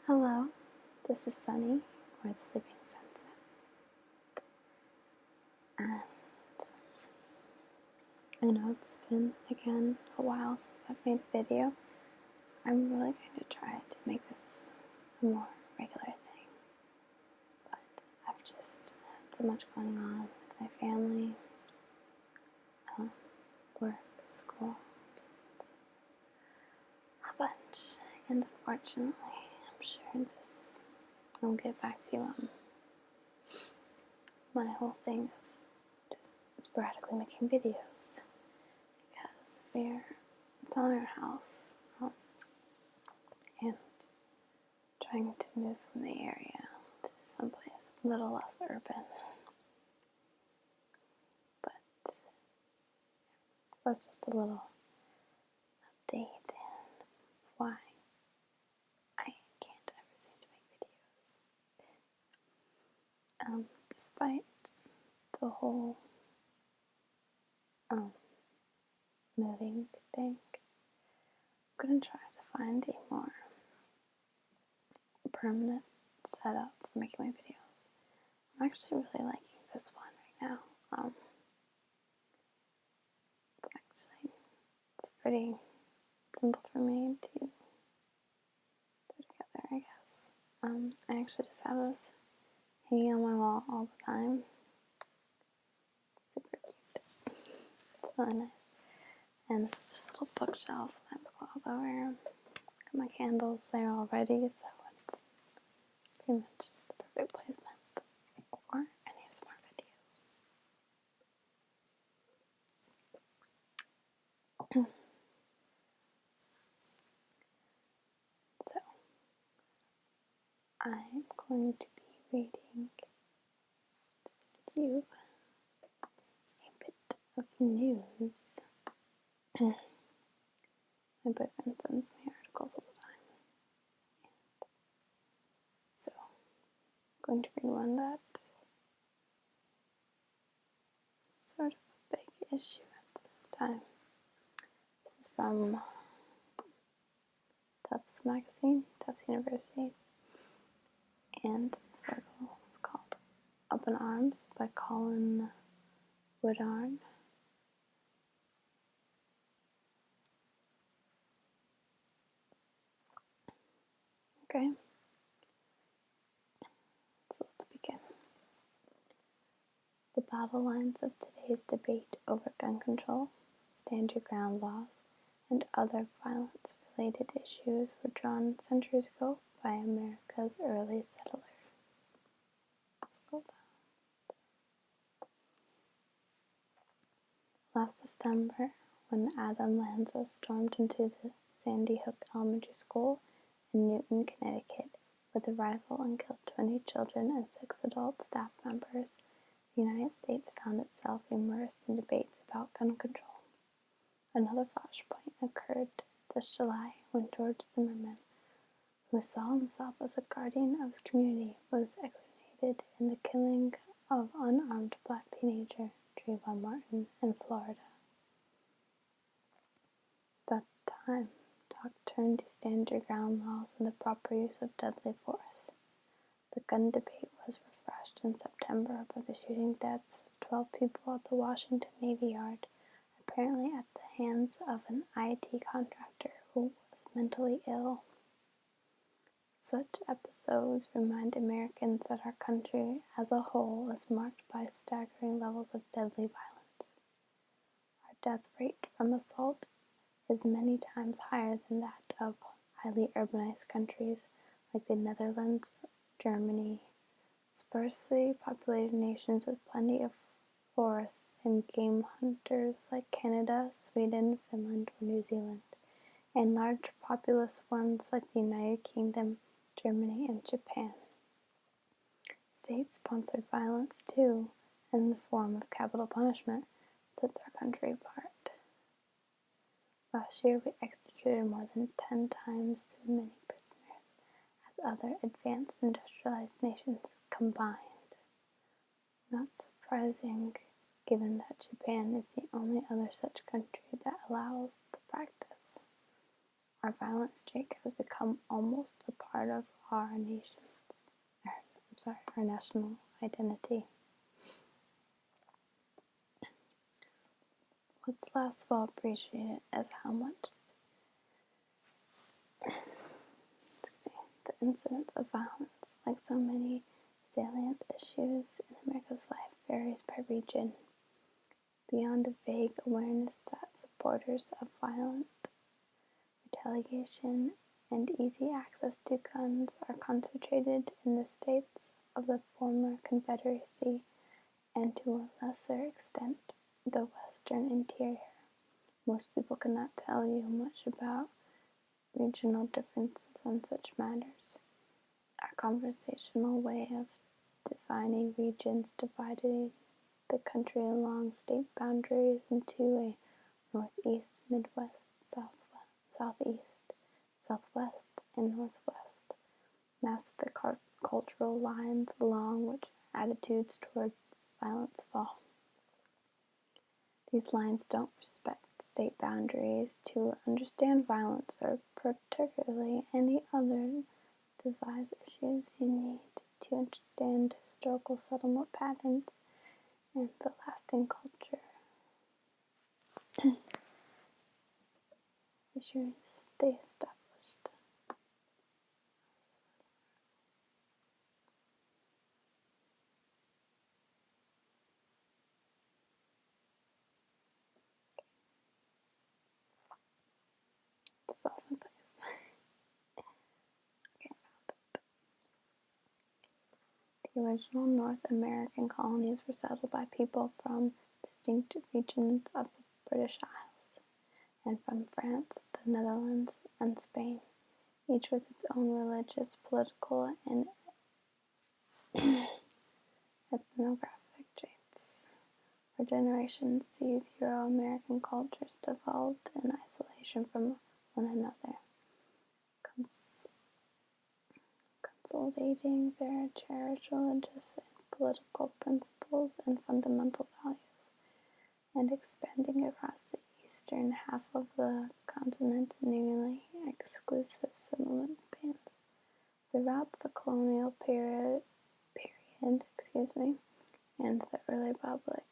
Hello, this is Sunny, or the Sleeping Sunset, and I know it's been, again, a while since I've made a video. I'm really going to try to make this a more regular thing, but I've just had so much going on with my family, work, school, just a bunch, and unfortunately, I'm sure this will get back to you on my whole thing of just sporadically making videos, because it's on our house, and trying to move from the area to someplace a little less urban. But that's just a little update and why I can't ever seem to make videos. Despite the whole moving thing, I'm going to try to find a more permanent setup for making my videos. I'm actually really liking this one right now. It's pretty simple for me to put together, I guess. I actually just have this hanging on my wall all the time. Super cute. It's really nice. And this is just a little bookshelf that I put all over. Got my candles there already, so it's pretty much the perfect placement for any ASMR videos. So, I'm going to be reading you a bit of news. My boyfriend sends me articles all the time. And so, I'm going to read one that is sort of a big issue at this time. This is from Tufts Magazine, Tufts University, and this article is called Open Arms by Colin Woodard. Okay, so let's begin. The battle lines of today's debate over gun control, stand your ground laws, and other violence-related issues were drawn centuries ago by America's early settlers. Scroll down. Last December, when Adam Lanza stormed into the Sandy Hook Elementary School in Newton, Connecticut, with a rifle and killed 20 children and 6 adult staff members, the United States found itself immersed in debates about gun control. Another flashpoint occurred this July when George Zimmerman, who saw himself as a guardian of his community, was executed in the killing of unarmed black teenager Trayvon Martin in Florida. At that time, talk turned to stand your ground laws and the proper use of deadly force. The gun debate was refreshed in September by the shooting deaths of 12 people at the Washington Navy Yard, apparently at the hands of an IT contractor who was mentally ill. Such episodes remind Americans that our country as a whole is marked by staggering levels of deadly violence. Our death rate from assault is many times higher than that of highly urbanized countries like the Netherlands, Germany, sparsely populated nations with plenty of forests, and game hunters like Canada, Sweden, Finland, or New Zealand, and large populous ones like the United Kingdom, Germany, and Japan. State-sponsored violence, too, in the form of capital punishment, sets our country apart. Last year, we executed more than 10 times as many prisoners as other advanced industrialized nations combined. Not surprising, given that Japan is the only other such country that allows the practice. Our violent streak has become almost a part of our our national identity. What's less well appreciated is how much the incidence of violence, like so many salient issues in America's life, varies by region. Beyond a vague awareness that supporters of violent retaliation and easy access to guns are concentrated in the states of the former Confederacy and to a lesser extent the Western interior, most people cannot tell you much about regional differences on such matters. Our conversational way of defining regions divided the country along state boundaries into a northeast, midwest, southeast, southwest, and northwest, mask the cultural lines along which attitudes towards violence fall. These lines don't respect state boundaries. To understand violence, or particularly any other divisive issues, you need to understand historical settlement patterns and the lasting culture issues they established. Just lost my place. Okay, found it. The original North American colonies were settled by people from distinct regions of the British Isles and from France, the Netherlands, and Spain, each with its own religious, political, and ethnographic traits. For generations, these Euro-American cultures developed in isolation from one another, consolidating their cherished religious and political principles and fundamental values, and expanding across the eastern half of the continent in nearly exclusive settlement bands. Throughout the colonial period, and the early republic,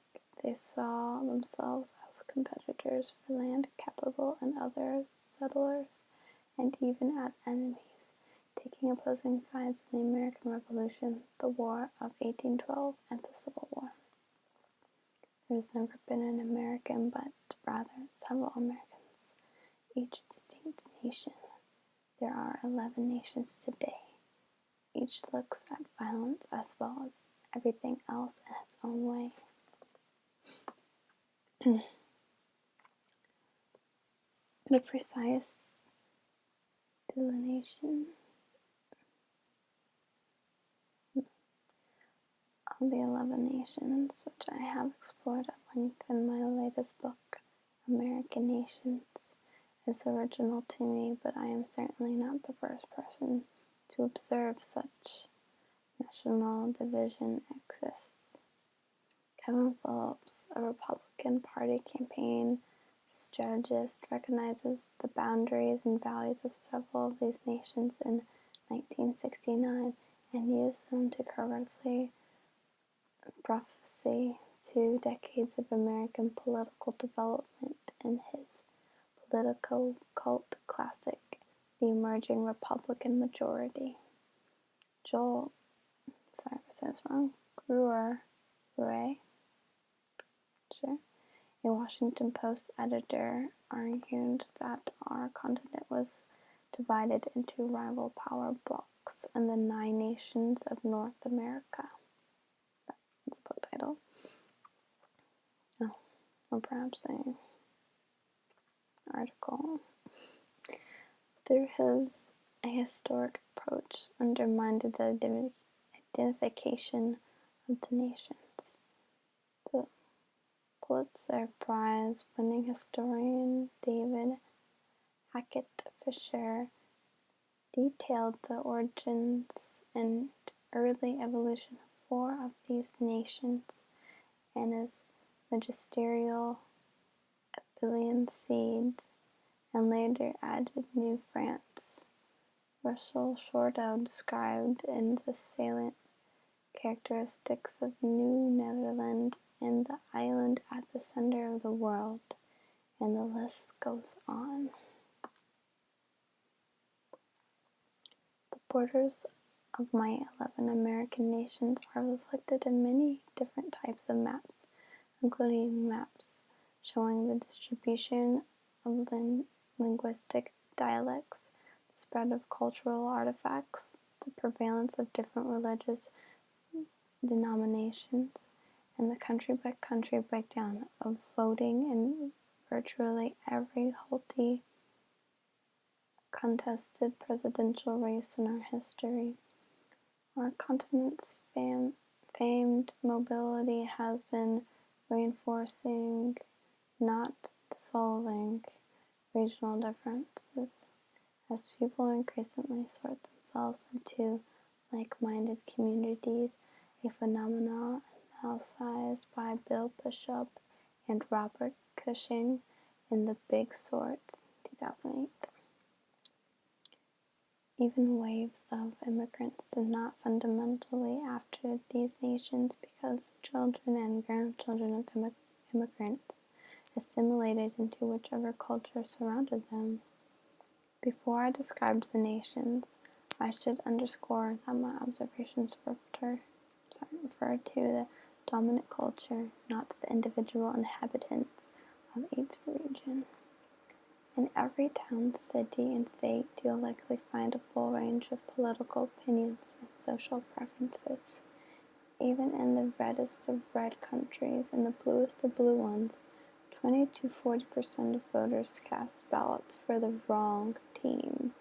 they saw themselves as competitors for land, capital, and other settlers, and even as enemies, taking opposing sides in the American Revolution, the War of 1812, and the Civil War. There has never been an American, but rather several Americans, each a distinct nation. There are 11 nations today. Each looks at violence as well as everything else in its own way. The precise delineation of the 11 nations, which I have explored at length in my latest book, American Nations, is original to me, but I am certainly not the first person to observe such national division exists. Kevin Phillips, a Republican Party campaign strategist, recognizes the boundaries and values of several of these nations in 1969 and used them to correctly prophesy 2 decades of American political development in his political cult classic, The Emerging Republican Majority. Joel, sorry if I said this wrong, Gruer, a Washington Post editor, argued that our continent was divided into rival power blocs and the 9 nations of North America. That's the book title. Or perhaps an article. Through a historic approach, undermined the identification of the nations. The Pulitzer Prize-winning historian David Hackett Fischer detailed the origins and early evolution of 4 of these nations in his magisterial A Billion Seeds and later added New France. Russell Shortdow described in the salient characteristics of New Netherland and the island at the center of the world, and the list goes on. The borders of my 11 American nations are reflected in many different types of maps, including maps showing the distribution of linguistic dialects, the spread of cultural artifacts, the prevalence of different religious denominations, and the country-by-country breakdown of voting in virtually every hotly contested presidential race in our history. Our continent's famed mobility has been reinforcing, not dissolving, regional differences, as people increasingly sort themselves into like-minded communities, a phenomenon analyzed by Bill Bishop and Robert Cushing in The Big Sort, 2008. Even waves of immigrants did not fundamentally after these nations because the children and grandchildren of immigrants assimilated into whichever culture surrounded them. Before I described the nations, I should underscore that my observations refer to the dominant culture, not to the individual inhabitants of each region. In every town, city, and state, you'll likely find a full range of political opinions and social preferences. Even in the reddest of red countries and the bluest of blue ones, 20 to 40% of voters cast ballots for the wrong team.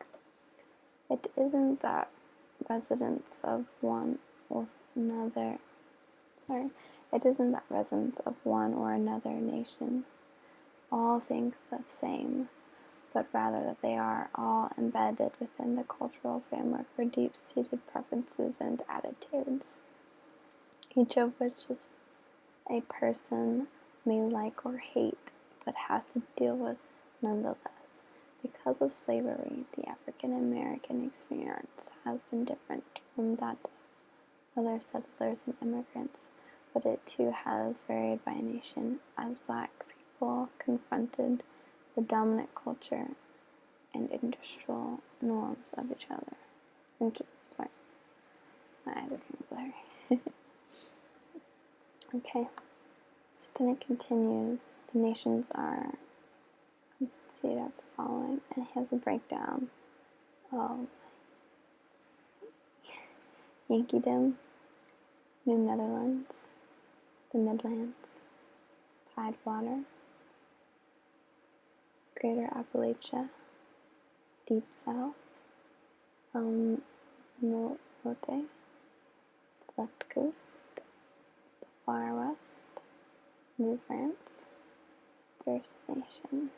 It isn't that residents of one or another nation all think the same, but rather that they are all embedded within the cultural framework for deep-seated preferences and attitudes, each of which is a person may like or hate, but has to deal with nonetheless. Because of slavery, the African American experience has been different from that of other settlers and immigrants, but it too has varied by nation, as Black people confronted the dominant culture and industrial norms of each other. My eyes are kind of blurry. Okay, so then it continues. The nations are constituted as the following, and he has a breakdown of Yankeedom, New Netherlands, the Midlands, Tidewater, Greater Appalachia, Deep South, Norte, the Left Coast, the Far West, New France, First Nation,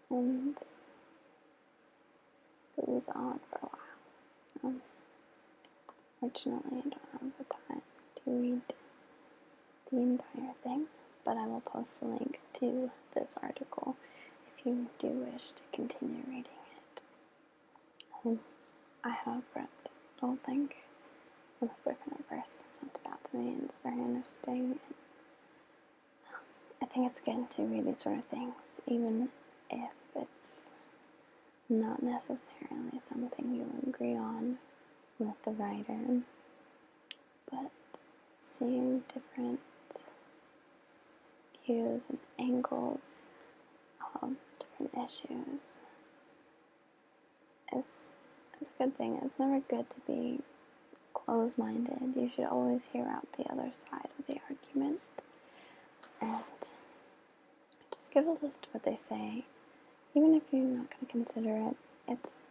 and goes on for a while. Fortunately, I don't have the time to read the entire thing, but I will post the link to this article if you do wish to continue reading it. I have read the whole thing. My boyfriend at first sent it out to me, and it's very interesting. I think it's good to read these sort of things, even if it's not necessarily something you agree on with the writer, but seeing different views and angles of different issues is a good thing. It's never good to be closed-minded. You should always hear out the other side of the argument and just give a listen to what they say. Even if you're not going to consider it, it's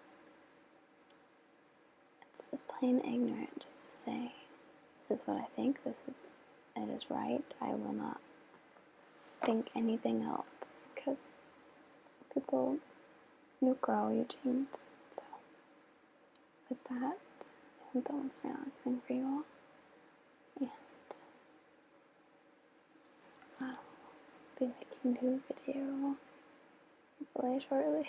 just plain ignorant just to say, this is what I think, it is right, I will not think anything else, because people, you grow, you change. So with that, I hope that was relaxing for you all, and I'll be making a new video hopefully shortly.